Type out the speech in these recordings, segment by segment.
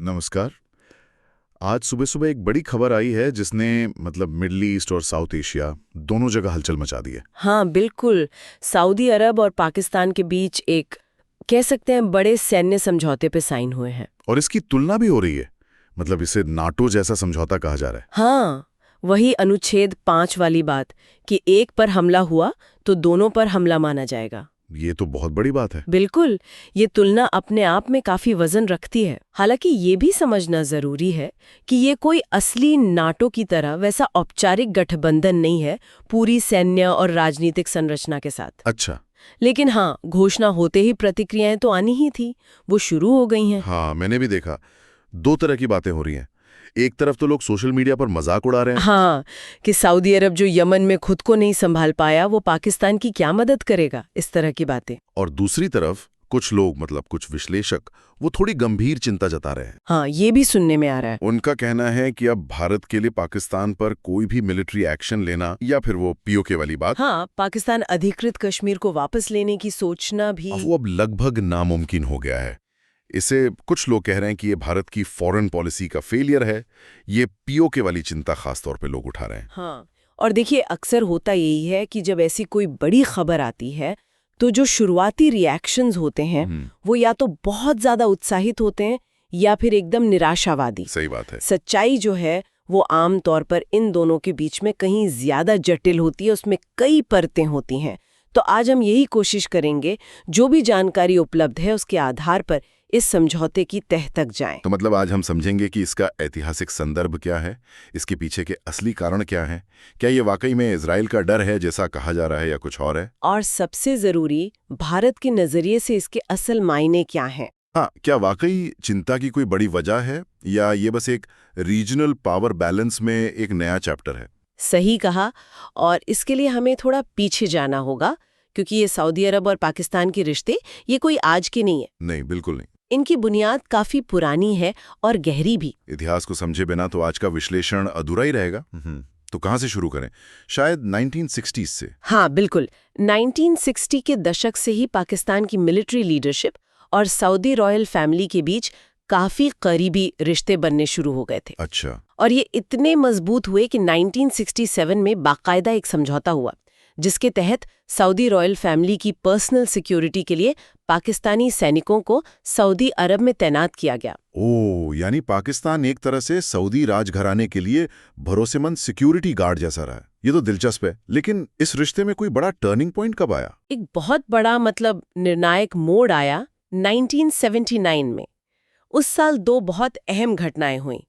नमस्कार। आज सुबह सुबह एक बड़ी खबर आई है जिसने मिडल ईस्ट और साउथ एशिया दोनों जगह हलचल मचा दी है। हाँ बिल्कुल। सऊदी अरब और पाकिस्तान के बीच एक कह सकते हैं बड़े सैन्य समझौते पे साइन हुए हैं। और इसकी तुलना भी हो रही है। इसे नाटो जैसा समझौता कहा जा रहा है। हाँ, वही अनुच्छेद 5 वाली बात कि एक पर हमला हुआ तो दोनों पर हमला माना जाएगा। ये तो बहुत बड़ी बात है। बिल्कुल, ये तुलना अपने आप में काफी वजन रखती है। हालांकि ये भी समझना जरूरी है कि ये कोई असली नाटो की तरह वैसा औपचारिक गठबंधन नहीं है पूरी सैन्य और राजनीतिक संरचना के साथ। अच्छा। लेकिन हाँ, घोषणा होते ही प्रतिक्रियाएं तो आनी ही थी, वो शुरू हो गई हैं। हाँ, मैंने भी देखा। दो तरह की बातें हो रही हैं। एक तरफ तो लोग सोशल मीडिया पर मजाक उड़ा रहे हैं। हाँ, कि सऊदी अरब जो यमन में खुद को नहीं संभाल पाया वो पाकिस्तान की क्या मदद करेगा, इस तरह की बातें। और दूसरी तरफ कुछ लोग कुछ विश्लेषक वो थोड़ी गंभीर चिंता जता रहे हैं। हाँ, ये भी सुनने में आ रहा है। उनका कहना है कि अब भारत के लिए पाकिस्तान पर कोई भी मिलिट्री एक्शन लेना या फिर वो पीओके वाली बात, हाँ, पाकिस्तान अधिकृत कश्मीर को वापस लेने की सोचना भी वो अब लगभग नामुमकिन हो गया है। इसे कुछ लोग कह रहे हैं कि ये भारत की फॉरेन पॉलिसी का फेलियर है। ये पीओके वाली चिंता खासतौर पे लोग उठा रहे हैं। हाँ, और देखिए अक्सर होता यही है कि जब ऐसी कोई बड़ी खबर आती है तो जो शुरुआती रिएक्शंस होते हैं वो या तो बहुत ज्यादा उत्साहित होते हैं या फिर एकदम निराशावादी। सही बात है। सच्चाई जो है वो आम तौर पर इन दोनों के बीच में कहीं ज्यादा जटिल होती है, उसमें कई परतें होती हैं। तो आज हम यही कोशिश करेंगे जो भी जानकारी उपलब्ध है उसके आधार पर इस समझौते की तह तक जाएं। तो आज हम समझेंगे कि इसका ऐतिहासिक संदर्भ क्या है, इसके पीछे के असली कारण क्या हैं, क्या ये वाकई में इजराइल का डर है जैसा कहा जा रहा है या कुछ और है, और सबसे जरूरी भारत के नजरिए से इसके असल मायने क्या हैं। हाँ, क्या वाकई चिंता की कोई बड़ी वजह है या ये बस एक रीजनल पावर बैलेंस में एक नया चैप्टर है। सही कहा। और इसके लिए हमें थोड़ा पीछे जाना होगा क्योंकि ये सऊदी अरब और पाकिस्तान के रिश्ते ये कोई आज के नहीं है। नहीं, बिल्कुल नहीं। इनकी बुनियाद काफी पुरानी है और गहरी भी। इतिहास को समझे बिना तो आज का विश्लेषण अधूरा ही रहेगा। तो कहाँ से शुरू करें? शायद 1960s से। हाँ बिल्कुल, 1960 के दशक से ही पाकिस्तान की मिलिट्री लीडरशिप और सऊदी रॉयल फैमिली के बीच काफी करीबी रिश्ते बनने शुरू हो गए थे। अच्छा। और ये इतने मजबूत हुए कि 1967 में बाकायदा एक समझौता हुआ जिसके तहत सऊदी रॉयल फैमिली की पर्सनल सिक्योरिटी के लिए पाकिस्तानी सैनिकों को सऊदी अरब में तैनात किया गया। ओह, यानी पाकिस्तान एक तरह से सऊदी राजघराने के लिए भरोसेमंद सिक्योरिटी गार्ड जैसा रहा है। ये तो दिलचस्प है। लेकिन इस रिश्ते में कोई बड़ा टर्निंग पॉइंट कब आया? एक बहुत बड़ा निर्णायक मोड़ आया 1979 में। उस साल दो बहुत अहम घटनाएं हुई।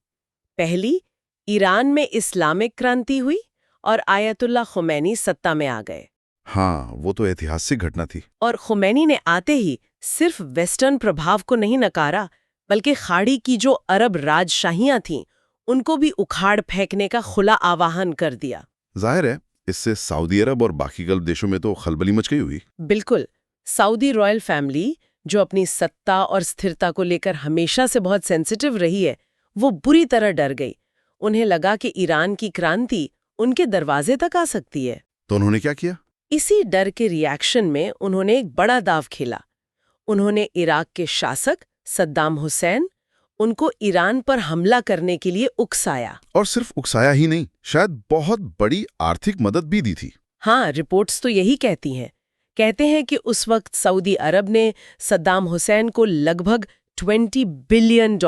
पहली, ईरान में इस्लामिक क्रांति हुई और आयतुल्लाह खुमैनी सत्ता में आ गए। हाँ, वो तो ऐतिहासिक घटना थी। और खुमैनी ने आते ही सिर्फ वेस्टर्न प्रभाव को नहीं नकारा बल्कि खाड़ी की जो अरब राजशाहियां थीं उनको भी उखाड़ फेंकने का खुला आह्वान कर दिया। जाहिर है इससे सऊदी अरब और बाकी गल्फ देशों में तो खलबली मच गई हुई। बिल्कुल। सऊदी रॉयल फैमिली जो अपनी सत्ता और स्थिरता को लेकर हमेशा से बहुत सेंसिटिव रही है वो बुरी तरह डर गई। उन्हें लगा कि ईरान की क्रांति उनके दरवाजे तक आ सकती है। तो उन्होंने क्या किया? इसी डर के रिएक्शन में उन्होंने एक बड़ा दाव खेला। उन्होंने इराक के शासक सद्दाम हुसैन उनको ईरान पर हमला करने के लिए उकसाया। और सिर्फ उकसाया ही नहीं, शायद बहुत बड़ी आर्थिक मदद भी दी थी। हाँ, रिपोर्ट्स तो यही कहती हैं। कहते हैं कि उस वक्त सऊदी अरब ने सद्दाम हुसैन को लगभग $20 बिलियन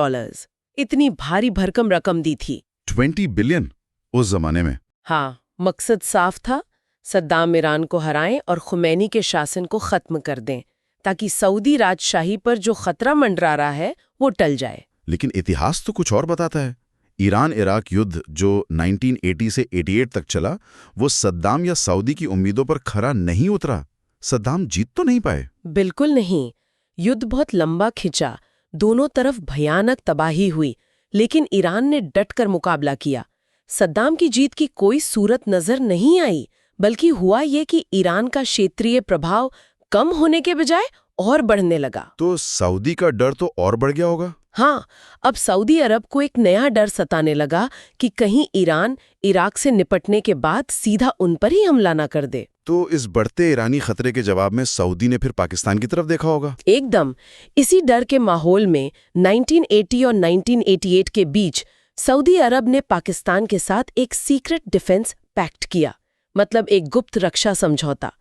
इतनी भारी भरकम रकम दी थी। 20 बिलियन उस जमाने में? हाँ, मकसद साफ था, सद्दाम ईरान को हराएं और खुमैनी के शासन को खत्म कर दें ताकि सऊदी राजशाही पर जो खतरा मंडरा रहा है वो टल जाए। लेकिन इतिहास तो कुछ और बताता है। ईरान इराक युद्ध जो 1980 से 88 तक चला वो सद्दाम या सऊदी की उम्मीदों पर खरा नहीं उतरा। सद्दाम जीत तो नहीं पाए। बिल्कुल नहीं। युद्ध बहुत लंबा खिंचा, दोनों तरफ भयानक तबाही हुई, लेकिन ईरान ने डटकर मुकाबला किया। सद्दाम की जीत की कोई सूरत नजर नहीं आई, बल्कि हुआ ये कि ईरान का क्षेत्रीय प्रभाव कम होने के बजाय और बढ़ने लगा। तो सऊदी का डर तो और बढ़ गया होगा। हाँ, अब सऊदी अरब को एक नया डर सताने लगा कि कहीं ईरान इराक से निपटने के बाद सीधा उन पर ही हमला ना कर दे। तो इस बढ़ते ईरानी खतरे के जवाब में सऊदी ने फिर पाकिस्तान की तरफ देखा होगा। एकदम। इसी डर के माहौल में 1980 और 1988 के बीच सऊदी अरब ने पाकिस्तान के साथ एक सीक्रेट डिफेंस पैक्ट किया, मतलब एक गुप्त रक्षा समझौता।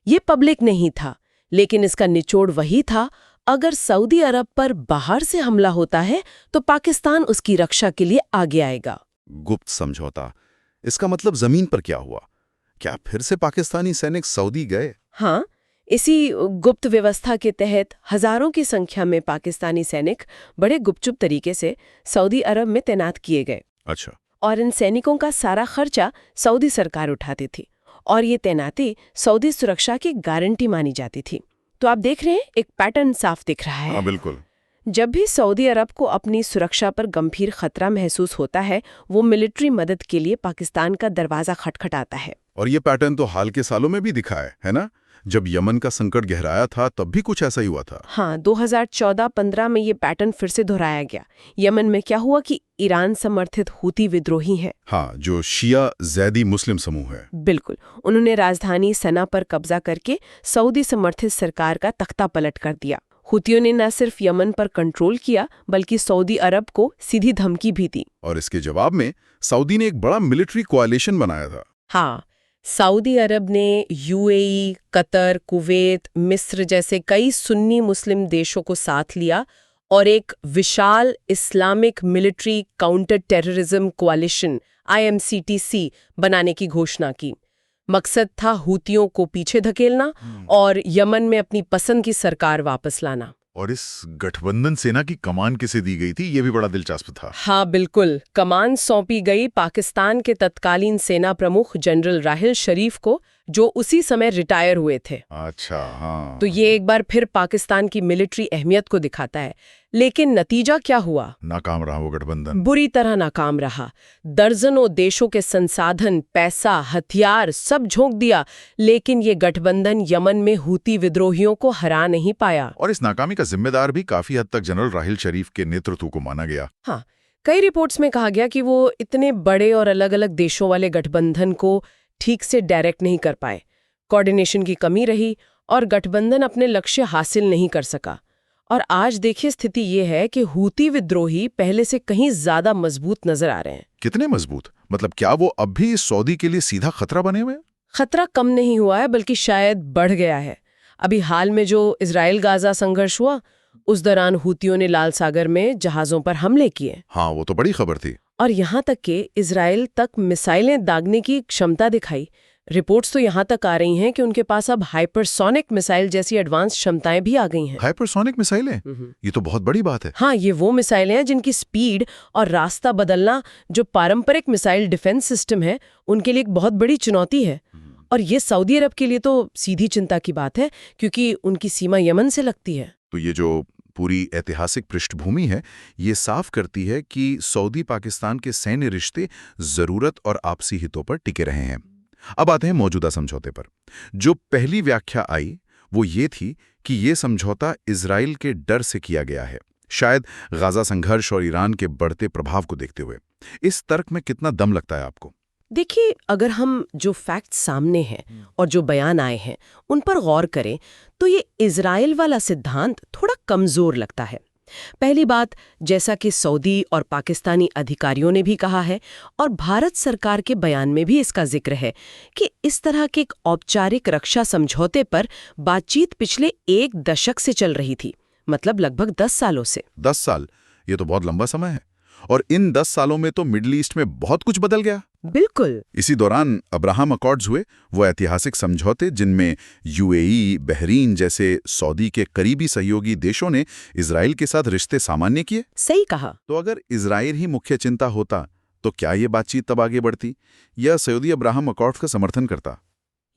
ये पब्लिक नहीं था, लेकिन इसका निचोड़ वही था, अगर सऊदी अरब पर बाहर से हमला होता है तो पाकिस्तान उसकी रक्षा के लिए आगे आएगा। गुप्त समझौता, इसका मतलब जमीन पर क्या हुआ? क्या फिर से पाकिस्तानी सैनिक सऊदी गए? हाँ, इसी गुप्त व्यवस्था के तहत हजारों की संख्या में पाकिस्तानी सैनिक बड़े गुपचुप तरीके से सऊदी अरब में तैनात किए गए। अच्छा। और इन सैनिकों का सारा खर्चा सऊदी सरकार उठाती थी, और ये तैनाती सऊदी सुरक्षा की गारंटी मानी जाती थी। तो आप देख रहे हैं, एक पैटर्न साफ दिख रहा है। हाँ, बिल्कुल। जब भी सऊदी अरब को अपनी सुरक्षा पर गंभीर खतरा महसूस होता है, वो मिलिट्री मदद के लिए पाकिस्तान का दरवाजा खटखटाता है। और ये पैटर्न तो हाल के सालों में भी दिखा है ना? जब यमन का संकट गहराया था तब भी कुछ ऐसा ही हुआ था। हाँ, 2014-15 में ये पैटर्न फिर से दोहराया गया। यमन में क्या हुआ कि ईरान समर्थित हूती विद्रोही हैं। हाँ, जो शिया ज़ैदी मुस्लिम समूह है। बिल्कुल। उन्होंने राजधानी सना पर कब्जा करके सऊदी समर्थित सरकार का तख्ता पलट कर दिया। हूतियों ने न सिर्फ यमन पर कंट्रोल किया, बल्कि सऊदी अरब को सीधी धमकी भी दी। और इसके जवाब में सऊदी ने एक बड़ा मिलिट्री कोalition बनाया था। हाँ, सऊदी अरब ने यूएई, कतर, कुवैत, मिस्र जैसे कई सुन्नी मुस्लिम देशों को साथ लिया और एक विशाल Islamic military counter terrorism कोalition IMCTC बनाने की घोषणा की। मकसद था हूतियों को पीछे धकेलना और यमन में अपनी पसंद की सरकार वापस लाना। और इस गठबंधन सेना की कमान किसे दी गई थी, ये भी बड़ा दिलचस्प था। हाँ, बिल्कुल। कमान सौंपी गई पाकिस्तान के तत्कालीन सेना प्रमुख जनरल राहिल शरीफ को, जो उसी समय रिटायर हुए थे। अच्छा, हाँ। तो ये एक बार फिर पाकिस्तान की मिलिट्री अहमियत को दिखाता है। लेकिन नतीजा क्या हुआ? नाकाम रहा वो गठबंधन। बुरी तरह नाकाम रहा। दर्जनों देशों के संसाधन, पैसा, हथियार सब झोंक दिया, लेकिन ये गठबंधन यमन में हूती विद्रोहियों को हरा नहीं पाया। और इस नाकामी का जिम्मेदार भी काफी हद तक जनरल राहिल शरीफ के नेतृत्व को माना गया। हाँ, कई रिपोर्ट्स में कहा गया कि वो इतने बड़े और अलग अलग देशों वाले गठबंधन को ठीक से डायरेक्ट नहीं कर पाए। कोऑर्डिनेशन की कमी रही और गठबंधन अपने लक्ष्य हासिल नहीं कर सका। और आज देखिए, स्थिति ये है कि हूती विद्रोही पहले से कहीं ज्यादा मजबूत नजर आ रहे हैं। कितने मजबूत? मतलब क्या वो अब भी सऊदी के लिए सीधा खतरा बने हुए हैं? खतरा कम नहीं हुआ है, बल्कि शायद बढ़ गया है। अभी हाल में जो इजराइल गाजा संघर्ष हुआ, उस दौरान हूतियों ने लाल सागर में जहाजों पर हमले किए। हाँ, वो तो बड़ी खबर थी। और यहाँ तक कि इजराइल तक मिसाइलें दागने की क्षमता दिखाई। रिपोर्ट्स तो यहाँ तक आ रही हैं कि उनके पास अब हाइपरसोनिक मिसाइल जैसी एडवांस क्षमताएं भी आ गई हैं। हाइपरसोनिक मिसाइलें? ये तो बहुत बड़ी बात है। हाँ, ये वो मिसाइलें हैं जिनकी स्पीड और रास्ता बदलना जो पारंपरिक मिसाइल डिफेंस सिस्टम है, उनके लिए एक बहुत बड़ी चुनौती है। और ये सऊदी अरब के लिए तो सीधी चिंता की बात है, क्योंकि उनकी सीमा यमन से लगती है। तो ये जो पूरी ऐतिहासिक पृष्ठभूमि है, ये साफ करती है कि सऊदी पाकिस्तान के सैन्य रिश्ते जरूरत और आपसी हितों पर टिके रहे हैं। अब आते हैं मौजूदा समझौते पर। जो पहली व्याख्या आई वो ये थी कि ये समझौता इजराइल के डर से किया गया है, शायद गाजा संघर्ष और ईरान के बढ़ते प्रभाव को देखते हुए। इस तर्क में कितना दम लगता है आपको? देखिए, अगर हम जो फैक्ट सामने हैं और जो बयान आए हैं उन पर गौर करें तो ये इजराइल वाला सिद्धांत थोड़ा कमजोर लगता है। पहली बात, जैसा कि सऊदी और पाकिस्तानी अधिकारियों ने भी कहा है और भारत सरकार के बयान में भी इसका जिक्र है कि इस तरह के एक औपचारिक रक्षा समझौते पर बातचीत पिछले 1 दशक से चल रही थी, मतलब लगभग 10 सालों से। 10 साल, ये तो बहुत लंबा समय है। और इन 10 सालों में तो मिडल ईस्ट में बहुत कुछ बदल गया। बिल्कुल। इसी दौरान अब्राहम अकॉर्ड्स हुए, वो ऐतिहासिक समझौते जिनमें यूएई, बहरीन जैसे सऊदी के करीबी सहयोगी देशों ने इजराइल के साथ रिश्ते सामान्य किए। सही कहा। तो अगर इजराइल ही मुख्य चिंता होता तो क्या ये बातचीत तब आगे बढ़ती या सऊदी अब्राहम अकॉर्ड्स का समर्थन करता?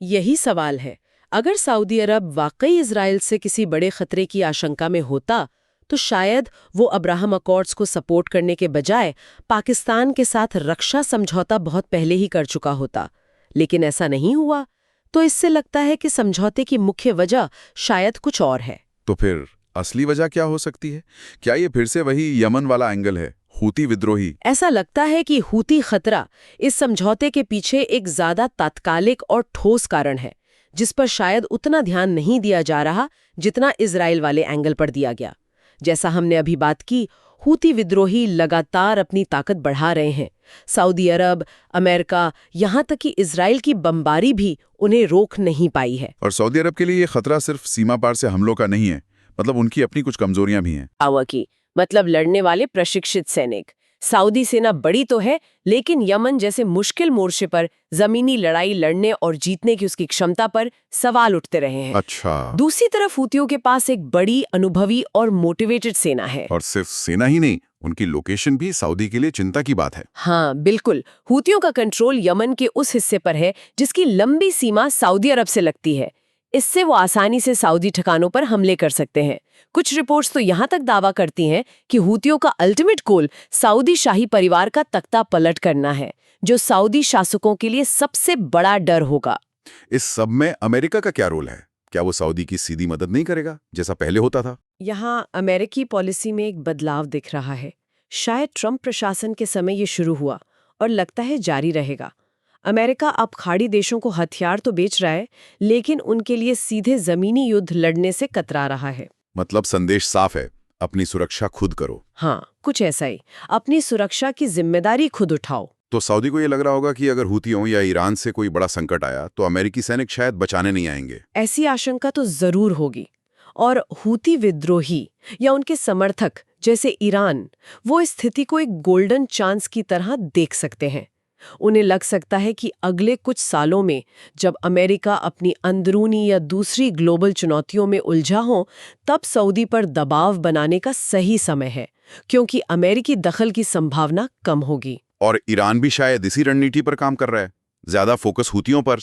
यही सवाल है। अगर सऊदी अरब वाकई इजराइल से किसी बड़े खतरे की आशंका में होता तो शायद वो अब्राहम अकॉर्ड्स को सपोर्ट करने के बजाय पाकिस्तान के साथ रक्षा समझौता बहुत पहले ही कर चुका होता। लेकिन ऐसा नहीं हुआ, तो इससे लगता है कि समझौते की मुख्य वजह शायद कुछ और है। तो फिर असली वजह क्या हो सकती है? क्या ये फिर से वही यमन वाला एंगल है, हूती विद्रोही? ऐसा लगता है कि हूती खतरा इस समझौते के पीछे एक ज्यादा तात्कालिक और ठोस कारण है, जिस पर शायद उतना ध्यान नहीं दिया जा रहा जितना इजराइल वाले एंगल पर दिया गया। जैसा हमने अभी बात की, हूती विद्रोही लगातार अपनी ताकत बढ़ा रहे हैं। सऊदी अरब, अमेरिका, यहाँ तक कि इजराइल की बमबारी भी उन्हें रोक नहीं पाई है। और सऊदी अरब के लिए ये खतरा सिर्फ सीमा पार से हमलों का नहीं है, मतलब उनकी अपनी कुछ कमजोरियां भी हैं। आवा की मतलब लड़ने वाले प्रशिक्षित सैनिक। सऊदी सेना बड़ी तो है, लेकिन यमन जैसे मुश्किल मोर्चे पर जमीनी लड़ाई लड़ने और जीतने की उसकी क्षमता पर सवाल उठते रहे हैं। अच्छा। दूसरी तरफ हूतियों के पास एक बड़ी, अनुभवी और मोटिवेटेड सेना है। और सिर्फ सेना ही नहीं, उनकी लोकेशन भी सऊदी के लिए चिंता की बात है। हाँ बिल्कुल, हूतियों का कंट्रोल यमन के उस हिस्से पर है जिसकी लंबी सीमा सऊदी अरब से लगती है। इससे वो आसानी से सऊदी ठिकानों पर हमले कर सकते हैं। कुछ रिपोर्ट्स तो यहाँ तक दावा करती हैं कि हूतियों का अल्टीमेट गोल सऊदी शाही परिवार का तख्ता पलट करना है, जो सऊदी शासकों के लिए सबसे बड़ा डर होगा। इस सब में अमेरिका का क्या रोल है? क्या वो सऊदी की सीधी मदद नहीं करेगा जैसा पहले होता था? यहाँ अमेरिकी पॉलिसी में एक बदलाव दिख रहा है। शायद ट्रंप प्रशासन के समय ये शुरू हुआ और लगता है जारी रहेगा। अमेरिका अब खाड़ी देशों को हथियार तो बेच रहा है, लेकिन उनके लिए सीधे जमीनी युद्ध लड़ने से कतरा रहा है। मतलब संदेश साफ है, अपनी सुरक्षा खुद करो। हाँ, कुछ ऐसा ही। अपनी सुरक्षा की जिम्मेदारी खुद उठाओ। तो सऊदी को ये लग रहा होगा कि अगर हूतियों या ईरान से कोई बड़ा संकट आया तो अमेरिकी सैनिक शायद बचाने नहीं आएंगे। ऐसी आशंका तो जरूर होगी। और हूती विद्रोही या उनके समर्थक जैसे ईरान, वो इस स्थिति को एक गोल्डन चांस की तरह देख सकते हैं। उन्हें लग सकता है कि अगले कुछ सालों में जब अमेरिका अपनी अंदरूनी या दूसरी ग्लोबल चुनौतियों में उलझा हो, तब सऊदी पर दबाव बनाने का सही समय है, क्योंकि अमेरिकी दखल की संभावना कम होगी। और ईरान भी शायद इसी रणनीति पर काम कर रहा है, ज्यादा फोकस हूतियों पर।